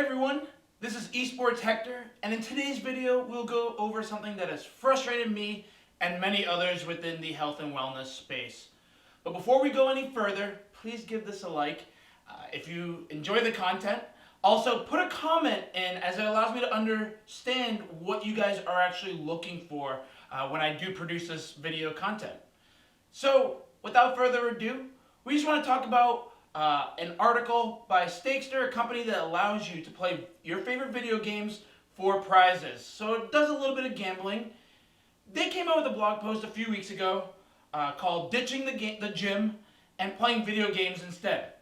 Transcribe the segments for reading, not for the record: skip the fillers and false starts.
everyone, this is Esports Hector, and in today's video we'll go over something that has frustrated me and many others within the health and wellness space. But before we go any further, please give this a like if you enjoy the content. Also, put a comment in, as it allows me to understand what you guys are actually looking for when I do produce this video content. So, without further ado, we just want to talk about an article by Stakester, a company that allows you to play your favorite video games for prizes. So it does a little bit of gambling. They came out with a blog post a few weeks ago called Ditching the Gym and Playing Video Games Instead.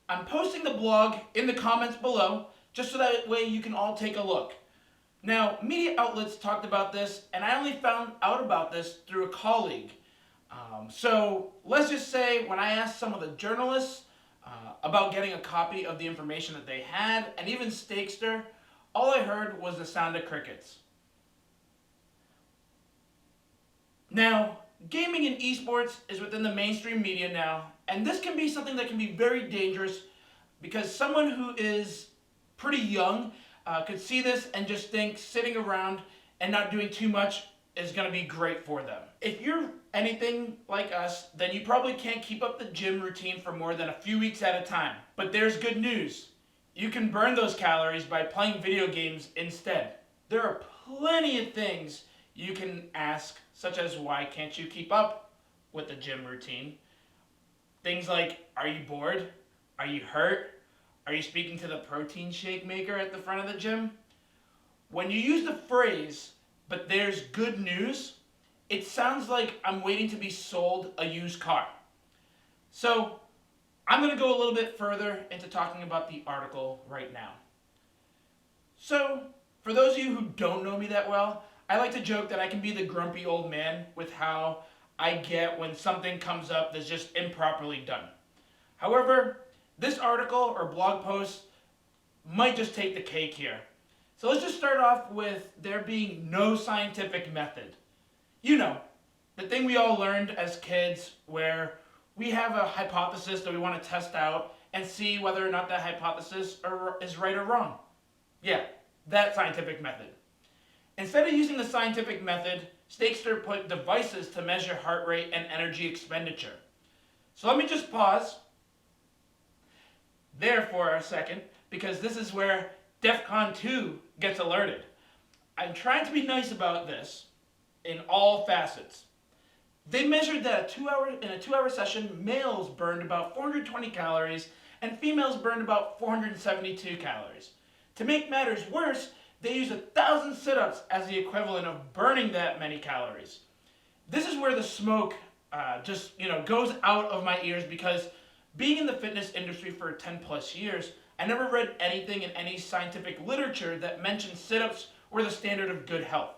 I'm posting the blog in the comments below, just so that way you can all take a look. Now, media outlets talked about this, and I only found out about this through a colleague. So let's just say when I asked some of the journalists about getting a copy of the information that they had, and even Stakester, all I heard was the sound of crickets. Now, gaming and esports is within the mainstream media now, and this can be something that can be very dangerous because someone who is pretty young could see this and just think sitting around and not doing too much is going to be great for them. If you're anything like us, then you probably can't keep up the gym routine for more than a few weeks at a time. But there's good news. You can burn those calories by playing video games instead. There are plenty of things you can ask, such as why can't you keep up with the gym routine? Things like, are you bored? Are you hurt? Are you speaking to the protein shake maker at the front of the gym? When you use the phrase, "but there's good news," it sounds like I'm waiting to be sold a used car. So I'm going to go a little bit further into talking about the article right now. So for those of you who don't know me that well, I like to joke that I can be the grumpy old man with how I get when something comes up that's just improperly done. However, this article or blog post might just take the cake here. So let's just start off with there being no scientific method. You know, the thing we all learned as kids where we have a hypothesis that we want to test out and see whether or not that hypothesis is right or wrong. Yeah, that scientific method. Instead of using the scientific method, Stakester put devices to measure heart rate and energy expenditure. So let me just pause there for a second, because this is where DEFCON 2 gets alerted. I'm trying to be nice about this in all facets. They measured that in a 2-hour session, males burned about 420 calories and females burned about 472 calories. To make matters worse, they used 1,000 sit-ups as the equivalent of burning that many calories. This is where the smoke just goes out of my ears, because being in the fitness industry for 10 plus years, I never read anything in any scientific literature that mentioned sit-ups were the standard of good health.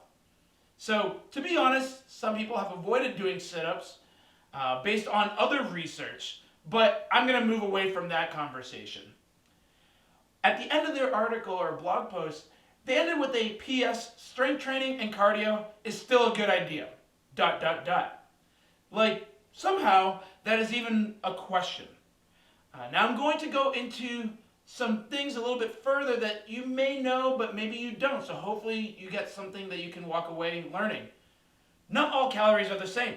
So, to be honest, some people have avoided doing sit-ups based on other research, but I'm going to move away from that conversation. At the end of their article or blog post, they ended with a PS, strength training and cardio is still a good idea. ... Like, somehow, that is even a question. Now I'm going to go into some things a little bit further that you may know, but maybe you don't. So hopefully you get something that you can walk away learning. Not all calories are the same.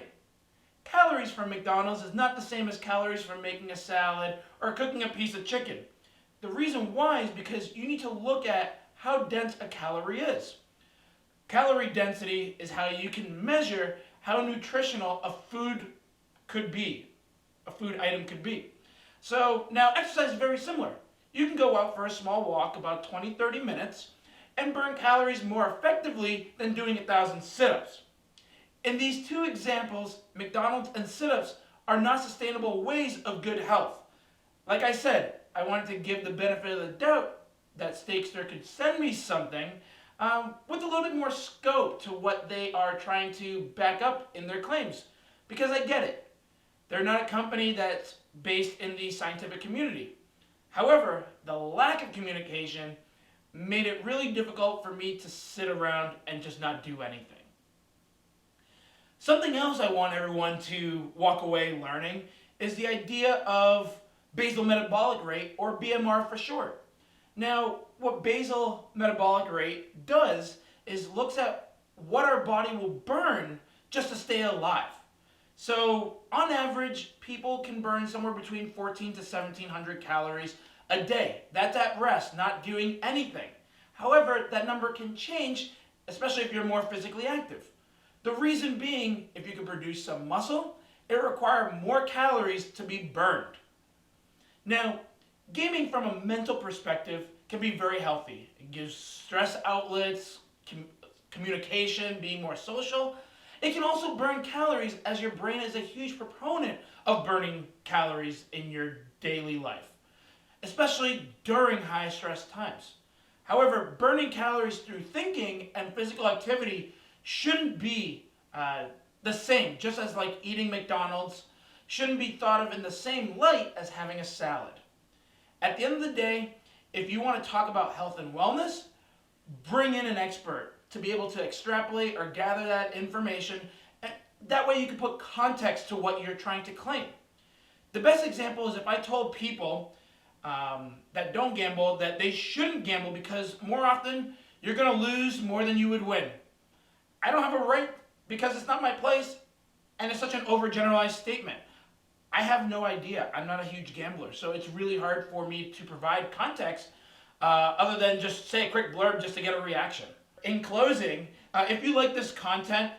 Calories from McDonald's is not the same as calories from making a salad or cooking a piece of chicken. The reason why is because you need to look at how dense a calorie is. Calorie density is how you can measure how nutritional a food could be, a food item could be. So now exercise is very similar. You can go out for a small walk about 20-30 minutes and burn calories more effectively than doing 1,000 sit-ups. In these two examples, McDonald's and sit-ups are not sustainable ways of good health. Like I said, I wanted to give the benefit of the doubt that Stakester could send me something with a little bit more scope to what they are trying to back up in their claims. Because I get it. They're not a company that's based in the scientific community. However, the lack of communication made it really difficult for me to sit around and just not do anything. Something else I want everyone to walk away learning is the idea of basal metabolic rate, or BMR for short. Now, what basal metabolic rate does is looks at what our body will burn just to stay alive. So, on average, people can burn somewhere between 14 to 1700 calories a day. That's at rest, not doing anything. However, that number can change, especially if you're more physically active. The reason being, if you can produce some muscle, it requires more calories to be burned. Now, gaming from a mental perspective can be very healthy. It gives stress outlets, communication, being more social. It can also burn calories as your brain is a huge proponent of burning calories in your daily life, especially during high stress times. However, burning calories through thinking and physical activity shouldn't be the same, just as like eating McDonald's shouldn't be thought of in the same light as having a salad. At the end of the day, if you want to talk about health and wellness, bring in an expert to be able to extrapolate or gather that information. And that way you can put context to what you're trying to claim. The best example is if I told people that don't gamble that they shouldn't gamble because more often you're going to lose more than you would win. I don't have a right because it's not my place and it's such an overgeneralized statement. I have no idea. I'm not a huge gambler, so it's really hard for me to provide context other than just say a quick blurb just to get a reaction. In closing, if you like this content,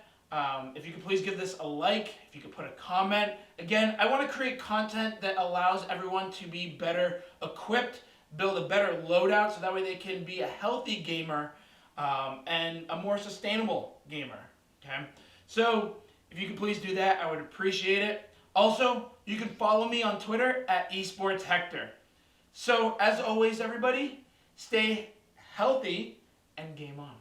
if you could please give this a like, if you could put a comment. Again, I want to create content that allows everyone to be better equipped, build a better loadout so that way they can be a healthy gamer and a more sustainable gamer. Okay? So if you could please do that, I would appreciate it. Also, you can follow me on Twitter at esportshector. So as always, everybody, stay healthy and game on.